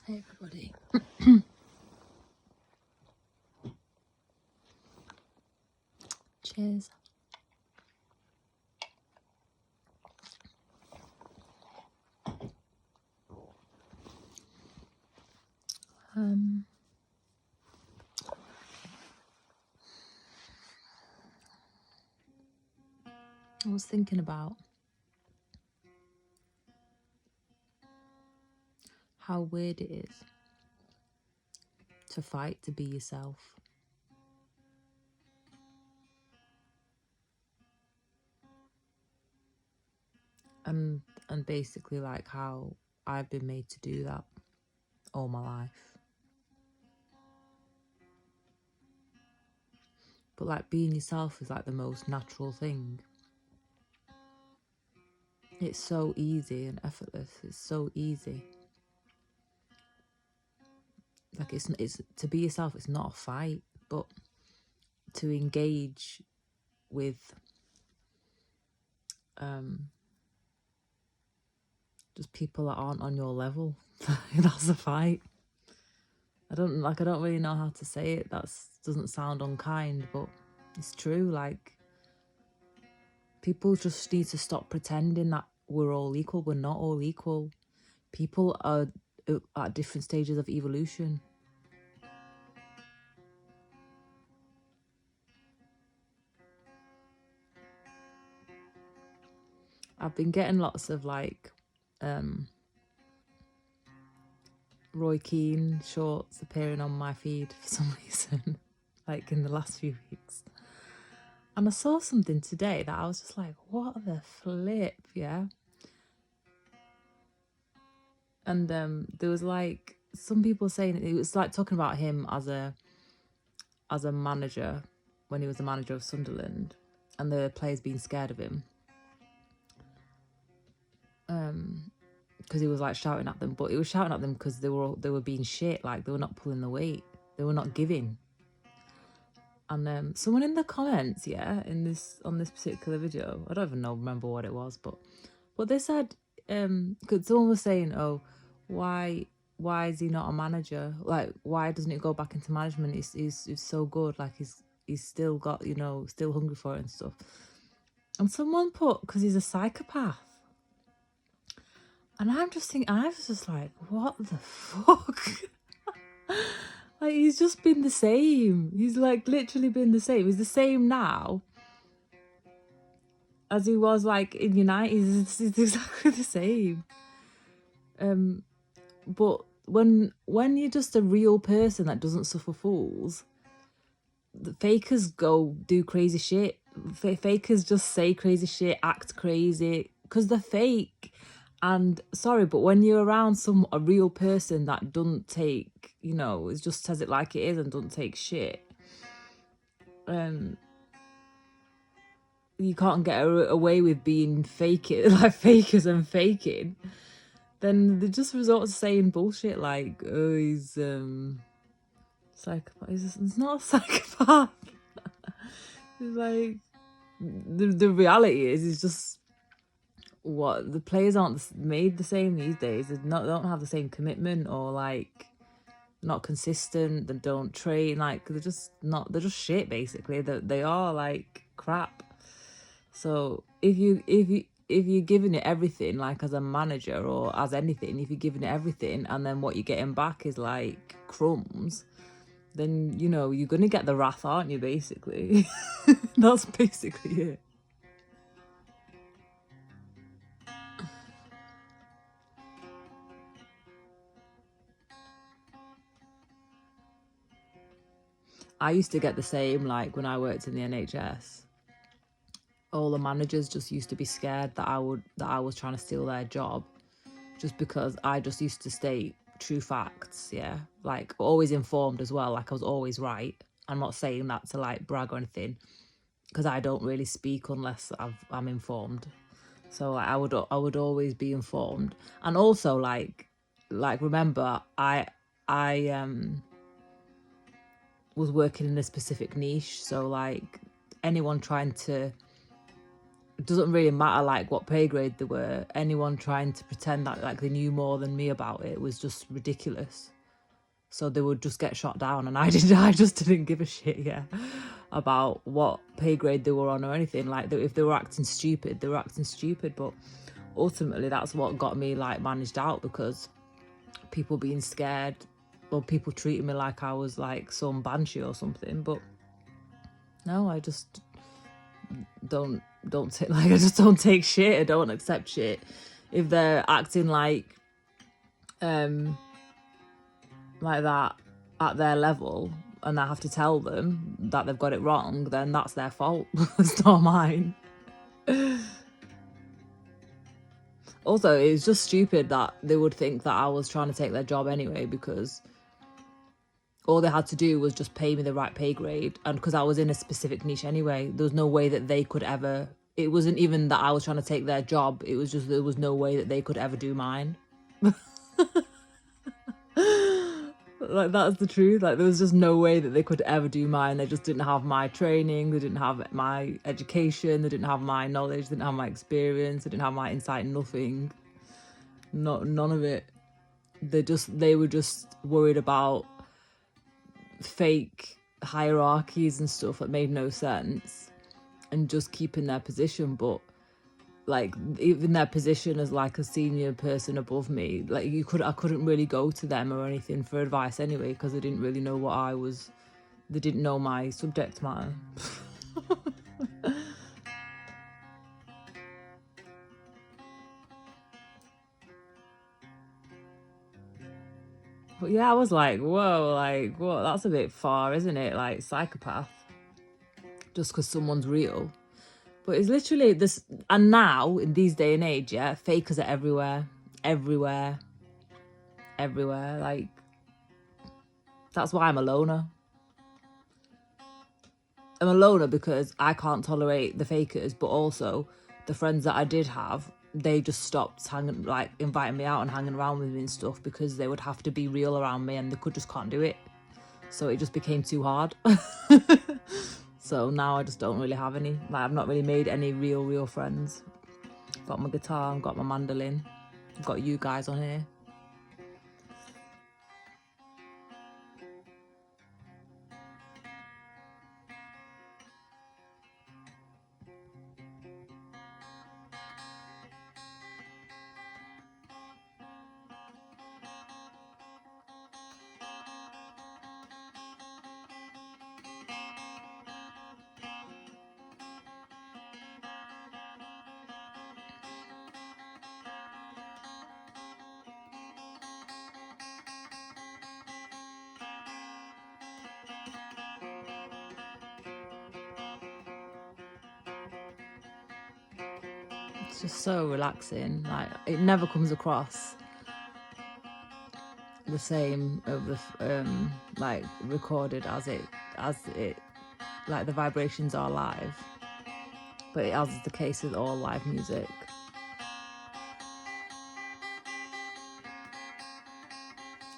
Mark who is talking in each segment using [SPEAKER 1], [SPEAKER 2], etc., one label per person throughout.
[SPEAKER 1] Hey everybody. Cheers. I was thinking about how weird it is to fight to be yourself. And basically like how I've been made to do that all my life. But like being yourself is like the most natural thing. It's so easy and effortless. It's so easy. Like it's to be yourself, it's not a fight, but to engage with just people that aren't on your level. That's a fight. I don't really know how to say it. That doesn't sound unkind, but it's true. Like, people just need to stop pretending that we're all equal. We're not all equal. People are at different stages of evolution. I've been getting lots of like Roy Keane shorts appearing on my feed for some reason, like in the last few weeks. And I saw something today that I was just like, what the flip, yeah? And there was like some people saying it was like talking about him as a manager when he was the manager of Sunderland, and the players being scared of him because he was like shouting at them. But he was shouting at them because they were being shit. Like, they were not pulling the weight, they were not giving. And someone in the comments, on this particular video, I don't even remember what it was, but they said, because someone was saying, oh, why is he not a manager? Like, why doesn't he go back into management? He's so good. Like, he's still got, still hungry for it and stuff. And someone put, because he's a psychopath. And I'm just thinking, I was just like, what the fuck? Like, he's just been the same. He's like literally been the same. He's the same now as he was like in United. He's exactly the same. But when you're just a real person that doesn't suffer fools, the fakers go do crazy shit. Fakers just say crazy shit, act crazy because they're fake. And sorry, but when you're around a real person that doesn't take, it just says it like it is and doesn't take shit, you can't get away with being like fakers and faking. Then they just resort to saying bullshit like, oh, he's psychopath. He's not a psychopath. It's like, the reality is just what the players aren't made the same these days. They don't have the same commitment, or like not consistent. They don't train. Like, they're just shit basically. They are like crap. So if you're giving it everything, like as a manager or as anything, if you're giving it everything and then what you're getting back is like crumbs, then you're gonna get the wrath, aren't you, basically? That's basically it. I used to get the same, like when I worked in the NHS. All the managers just used to be scared that I was trying to steal their job, just because I just used to state true facts, like always informed as well, like I was always right. I'm not saying that to like brag or anything, because I don't really speak unless I'm informed. So like, I would always be informed. And also like remember, I was working in a specific niche, so like anyone trying to it doesn't really matter like what pay grade they were. Anyone trying to pretend that like they knew more than me about it was just ridiculous. So they would just get shot down, and I just didn't give a shit, about what pay grade they were on or anything. Like, if they were acting stupid, they were acting stupid. But ultimately, that's what got me like managed out, because people being scared, or people treating me like I was like some banshee or something. But no, I just don't take like I just don't take shit. I don't accept shit if they're acting like that at their level, and I have to tell them that they've got it wrong. Then that's their fault. It's not mine. Also, it's just stupid that they would think that I was trying to take their job anyway, because all they had to do was just pay me the right pay grade, and because I was in a specific niche anyway, there was no way that they could ever, it wasn't even that I was trying to take their job, it was just there was no way that they could ever do mine. Like, that's the truth. Like, there was just no way that they could ever do mine. They just didn't have my training, they didn't have my education, they didn't have my knowledge, they didn't have my experience, they didn't have my insight, nothing. None of it. They were just worried about fake hierarchies and stuff that made no sense, and just keeping their position. But like, even their position as like a senior person above me, like I couldn't really go to them or anything for advice anyway, because they didn't really know what I was, they didn't know my subject matter. But yeah, I was like, whoa, like, what, that's a bit far, isn't it? Like, psychopath, just because someone's real. But it's literally this, and now in these day and age, fakers are everywhere. Like, that's why I'm a loner. I'm a loner because I can't tolerate the fakers, but also the friends that I did have, they just stopped inviting me out and hanging around with me and stuff, because they would have to be real around me and they just can't do it. So it just became too hard. So now I just don't really have any. Like, I've not really made any real friends. Got my guitar, I've got my mandolin, I've got you guys on here. It's just so relaxing. Like, it never comes across the same over like recorded as it like the vibrations are live, but as is the case with all live music.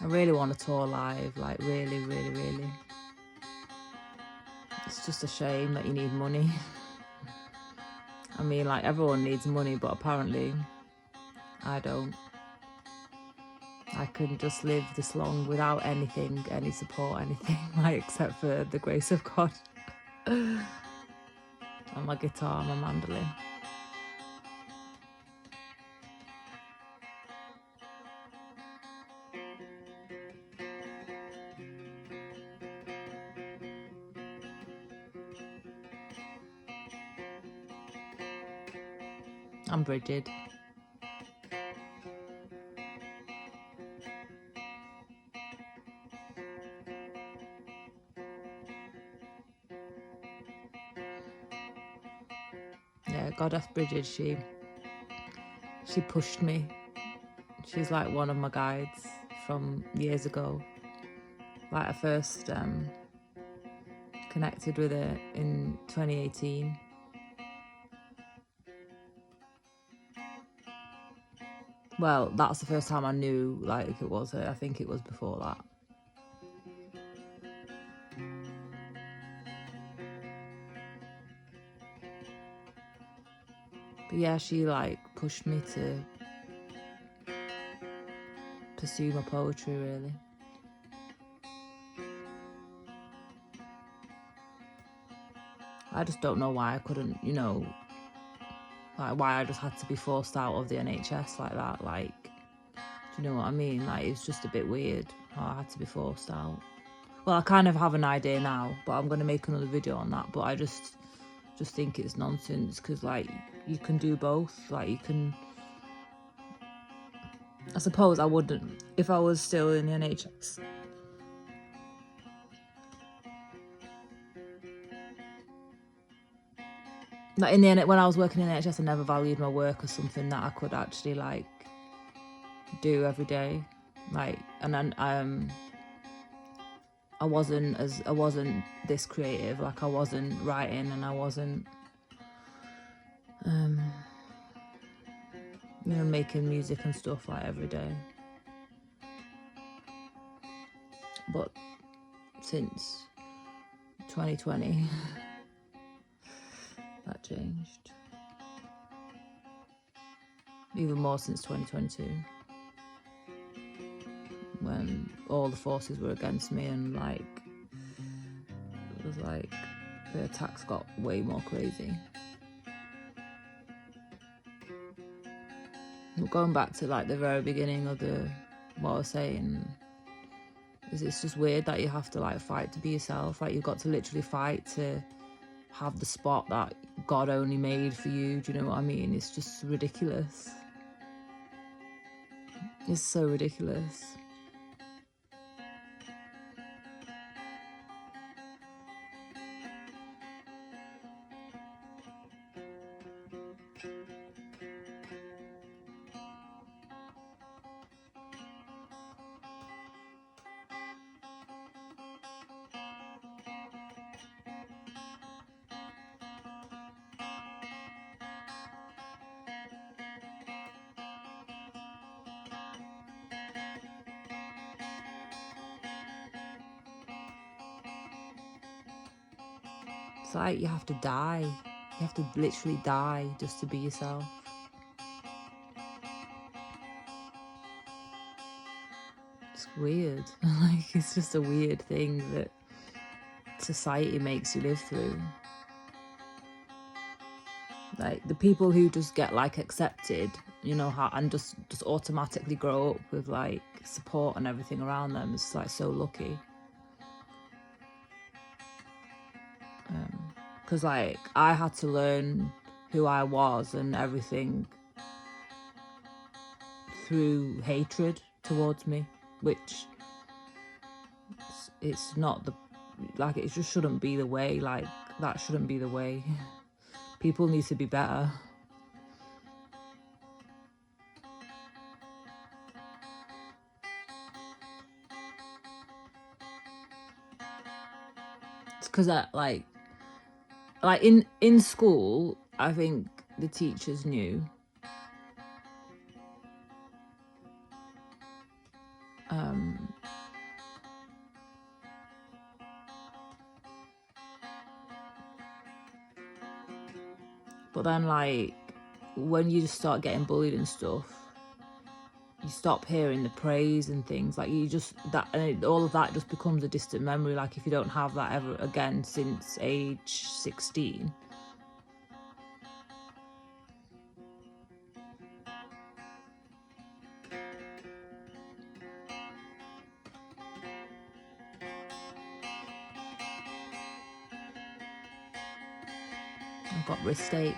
[SPEAKER 1] I really want to tour live, like really. It's just a shame that you need money. I mean, like, everyone needs money, but apparently I don't. I can just live this long without anything, any support, anything, like, except for the grace of God. And my guitar, my mandolin. I'm Bridget. Yeah, Goddess Bridget, she pushed me. She's like one of my guides from years ago. Like, I first connected with her in 2018. Well, that's the first time I knew, like, it was her. I think it was before that. But yeah, she like pushed me to pursue my poetry, really. I just don't know why I couldn't, you know, like why I just had to be forced out of the NHS like that. Like, do you know what I mean? Like, it's just a bit weird how I had to be forced out. Well, I kind of have an idea now, but I'm going to make another video on that. But I just think it's nonsense, because like you can do both. Like, you can, I suppose I wouldn't if I was still in the NHS. Like when I was working in the NHS, I never valued my work as something that I could actually like do every day. Like, and then I wasn't this creative. Like, I wasn't writing, and I wasn't you know, making music and stuff like every day. But since 2020 that changed. Even more since 2022, when all the forces were against me, and like it was like the attacks got way more crazy. But going back to like the very beginning of what I was saying, is it's just weird that you have to like fight to be yourself. Like, you've got to literally fight to have the spot that God only made for you. Do you know what I mean? It's just ridiculous. It's so ridiculous. It's like you have to die. You have to literally die just to be yourself. It's weird. Like, it's just a weird thing that society makes you live through. Like, the people who just get like accepted, you know, and just automatically grow up with like support and everything around them is like so lucky. Because like I had to learn who I was and everything through hatred towards me, which it's not the, like, it just shouldn't be the way. Like, that shouldn't be the way. People need to be better. It's because like in school, I think the teachers knew. But then like when you just start getting bullied and stuff, you stop hearing the praise and things. Like, you just, all of that just becomes a distant memory. Like, if you don't have that ever again since age 16. I've got wrist ache.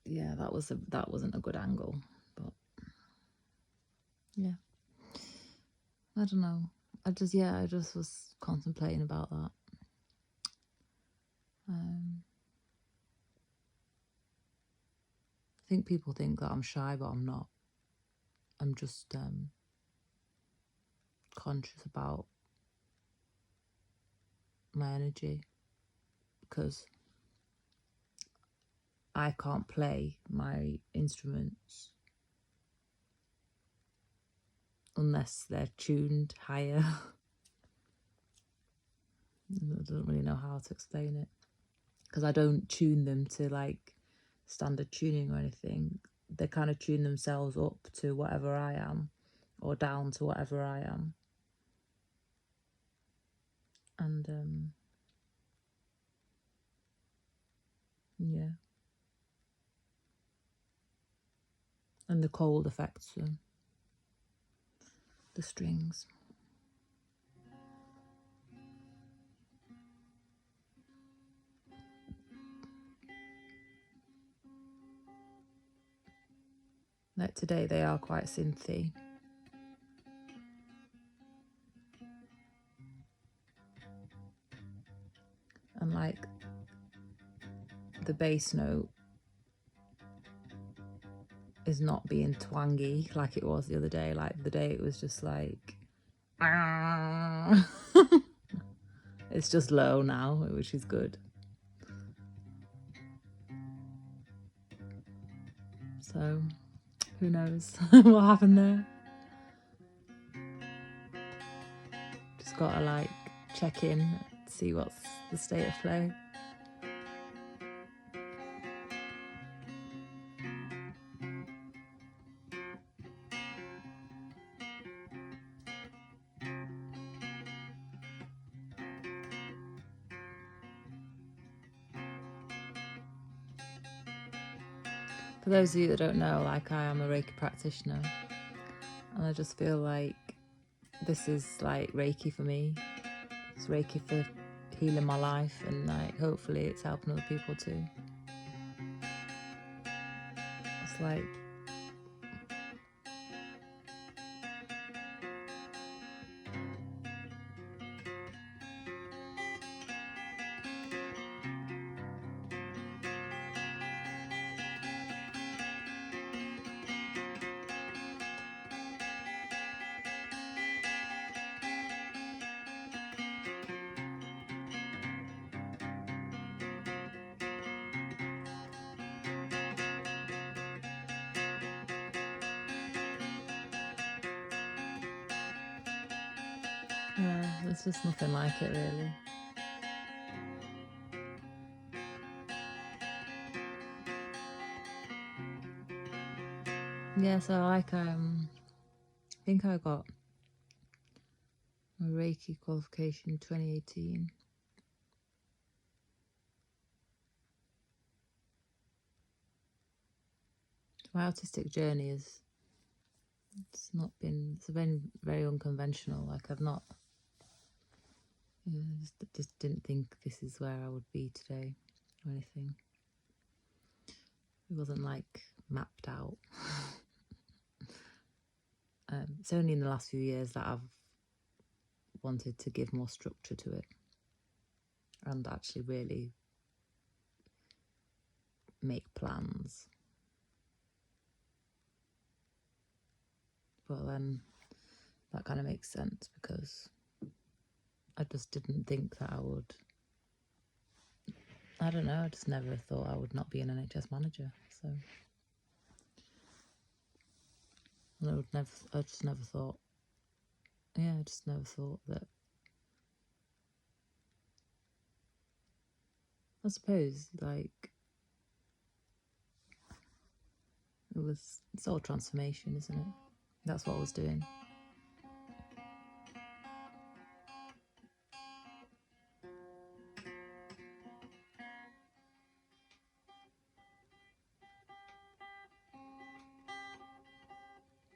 [SPEAKER 1] Yeah, that wasn't a good angle, but yeah, I don't know. I just was contemplating about that. I think people think that I'm shy, but I'm not. I'm just conscious about my energy, because I can't play my instruments unless they're tuned higher. I don't really know how to explain it, because I don't tune them to like standard tuning or anything. They kind of tune themselves up to whatever I am, or down to whatever I am. And yeah, and the cold affects them, the strings. Like today they are quite synthy. And like the bass note is not being twangy like it was the other day. Like the day it was just like it's just low now, which is good. So who knows what happened there. Just gotta like check in, see what's the state of play. For those of you that don't know, like I am a Reiki practitioner, and I just feel like this is like Reiki for me. It's Reiki for healing my life, and like hopefully it's helping other people too. It's like yeah, there's just nothing like it really. Yeah, so like I think I got my Reiki qualification in 2018. My artistic journey it's been very unconventional. Like I've not, just didn't think this is where I would be today or anything. It wasn't like mapped out. It's only in the last few years that I've wanted to give more structure to it and actually really make plans. But then that kind of makes sense because I just didn't think that I would. I don't know, I just never thought I would not be an NHS manager. So I just never thought that. I suppose like it's all transformation, isn't it? That's what I was doing.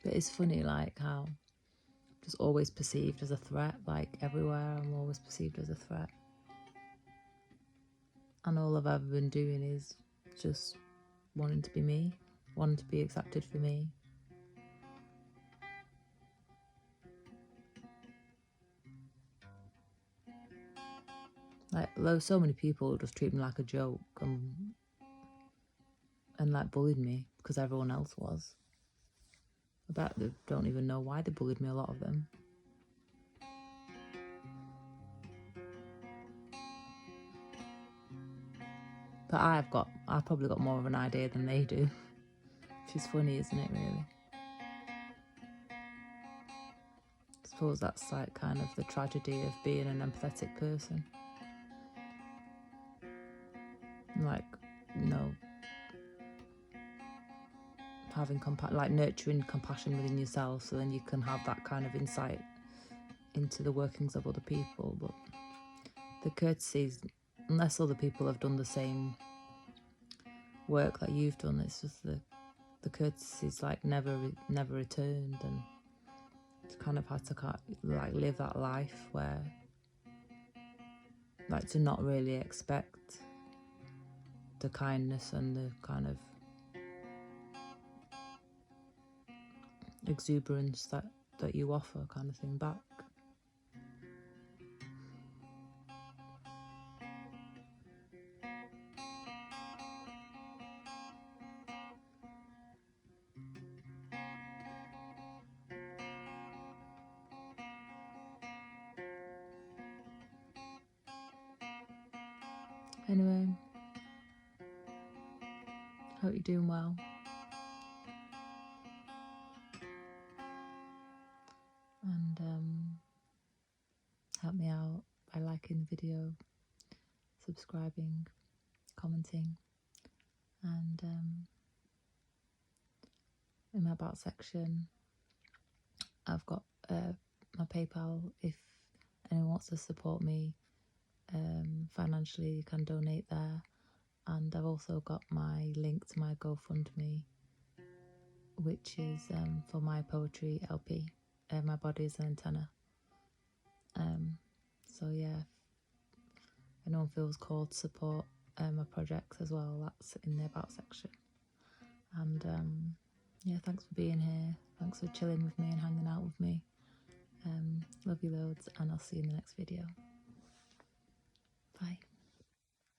[SPEAKER 1] But it's funny like how just always perceived as a threat, like everywhere I'm always perceived as a threat. And all I've ever been doing is just wanting to be me, wanting to be accepted for me. Like so many people just treat me like a joke and like bullied me because everyone else was. I bet they don't even know why they bullied me, a lot of them. But I've probably got more of an idea than they do. Which is funny, isn't it, really? I suppose that's like kind of the tragedy of being an empathetic person. Like, you know, having like nurturing compassion within yourself, so then you can have that kind of insight into the workings of other people. But the courtesies, unless other people have done the same work that you've done, it's just the courtesies like never returned, and kind of had to like live that life where like to not really expect the kindness and the kind of exuberance that you offer, kind of thing, back. Anyway, hope you're doing well. And help me out by liking the video, subscribing, commenting, and in my about section I've got my PayPal. If anyone wants to support me financially, you can donate there. And I've also got my link to my GoFundMe, which is for my poetry LP, My Body is an Antenna. So yeah, if anyone feels called to support my projects as well, that's in the about section. And yeah, thanks for being here. Thanks for chilling with me and hanging out with me. Love you loads, and I'll see you in the next video. Bye.